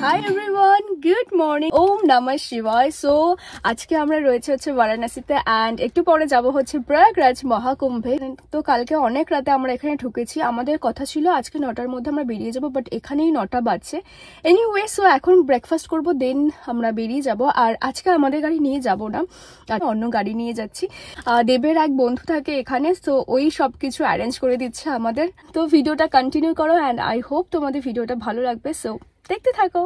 Hi everyone, good morning, ওম নমঃ শিবায়। So আজকে আমরা রয়েছে হচ্ছে বারাণসীতে অ্যান্ড একটু পরে যাব হচ্ছে প্রয়াগরাজ মহাকুম্ভে। তো কালকে অনেক রাতে আমরা এখানে ঢুকেছি, আমাদের কথা ছিল আজকে 9টার মধ্যে আমরা বেরিয়ে যাব, বাট এখানেই 9টা বাজছে। এনিওয়ে, সো এখন ব্রেকফাস্ট করব, দেন আমরা বেরিয়ে যাব। আর আজকে আমাদের গাড়ি নিয়ে যাব না, অন্য গাড়ি নিয়ে যাচ্ছি। দেবের এক বন্ধু থাকে এখানে, সো ওই সব কিছু অ্যারেঞ্জ করে দিচ্ছে আমাদের। তো ভিডিওটা কন্টিনিউ করো অ্যান্ড আই হোপ তোমাদের ভিডিওটা ভালো লাগবে। সো দেখতে থাকো।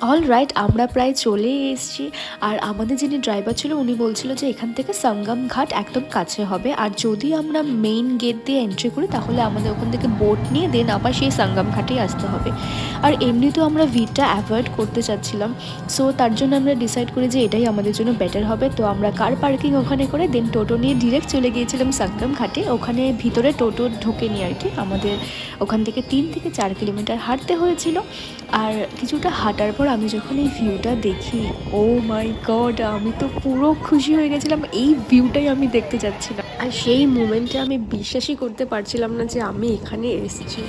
অল রাইট, আমরা প্রায় চলে এসেছি। আর আমাদের যিনি ড্রাইভার ছিল উনি বলছিল যে এখান থেকে সঙ্গম ঘাট একদম কাছে হবে, আর যদি আমরা মেইন গেট দিয়ে এন্ট্রি করি তাহলে আমাদের ওখান থেকে বোট নিয়ে দেন আবার সেই সঙ্গম ঘাটেই আসতে হবে। আর এমনিতেও আমরা ভিড়টা অ্যাভয়েড করতে চাচ্ছিলাম, সো তার জন্য আমরা ডিসাইড করি যে এটাই আমাদের জন্য বেটার হবে। তো আমরা কার পার্কিং ওখানে করে দেন টোটো নিয়ে ডিরেক্ট চলে গিয়েছিলাম সঙ্গম ঘাটে। ওখানে ভিতরে টোটো ঢোকেনি আর কি, আমাদের ওখান থেকে 3 থেকে 4 কিলোমিটার হাঁটতে হয়েছিল। আর কিছুটা হাঁটার পর আমি যখন এই ভিউটা দেখি, ও মাই গড, আমি তো পুরো খুশি হয়ে গেছিলাম। এই ভিউটাই আমি দেখতে যাচ্ছিলাম, আর সেই মোমেন্টে আমি বিশ্বাসই করতে পারছিলাম না যে আমি এখানে এসেছি।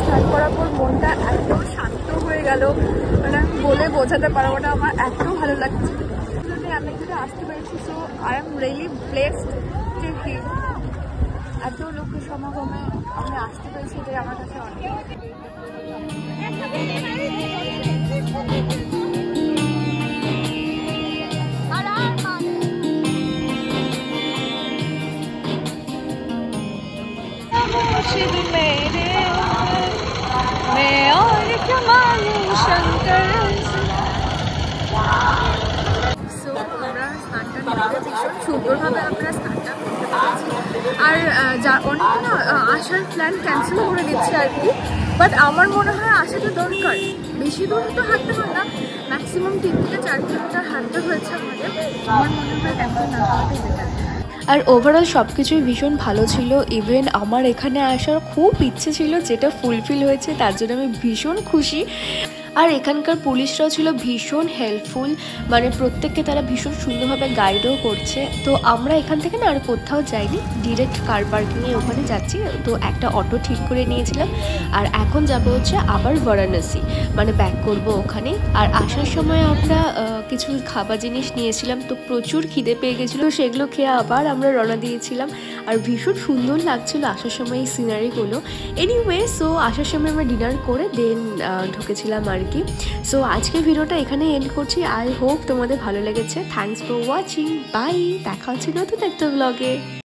স্নান করার পর মনটা এত শান্ত হয়ে গেল, মানে আমি বলে বোঝাতে পারবো না, আমার এত ভালো লাগছে। আমি এখানে আসতে পেরেছি, so I am really blessed যে এত লোকের সমাগমে আমি আসতে পেরেছি, এটাই আমার কাছে অনেক। সুন্দরভাবে আমরা স্নানটা করতে পারছি। আর অনেকে না আসার প্ল্যান ক্যান্সেল করে দিচ্ছে আর কি, বাট আমার মনে হয় আসাটা দরকার। বেশি দূর তো হাঁটতে হয় না, ম্যাক্সিমাম 3 থেকে 4 কিলোমিটার হাঁটতে হয়েছে আমাদের। আমার মনে হয় ক্যান্সেল না করাটাই বেটার। আর ওভারঅল সব কিছুই ভীষণ ভালো ছিল। ইভেন আমার এখানে আসার খুব ইচ্ছে ছিল, যেটা ফুলফিল হয়েছে, তার জন্য আমি ভীষণ খুশি। আর এখানকার পুলিশরাও ছিল ভীষণ হেল্পফুল, মানে প্রত্যেককে তারা ভীষণ সুন্দরভাবে গাইডও করছে। তো আমরা এখান থেকে না আর কোথাও যাইনি, ডিরেক্ট কার পার্কিংয়ে ওখানে যাচ্ছি। তো একটা অটো ঠিক করে নিয়েছিলাম, আর এখন যাব হচ্ছে আবার বারাণসী, মানে ব্যাক করব ওখানে। আর আসার সময় আমরা কিছু খাবার জিনিস নিয়েছিলাম, তো প্রচুর খিদে পেয়ে গেছিলো, সেগুলো খেয়ে আবার আমরা রওনা দিয়েছিলাম। আর ভীষণ সুন্দর লাগছিল আসার সময় এই সিনারিগুলো। এনিওয়ে, সো আসার সময় আমরা ডিনার করে দেন ঢুকেছিলাম আর কি। সো আজকের ভিডিওটা এখানে এন্ড করছি। আই হোপ তোমাদের ভালো লেগেছে। Thanks for watching, bye. দেখা হচ্ছে নতুন একটা ব্লগে।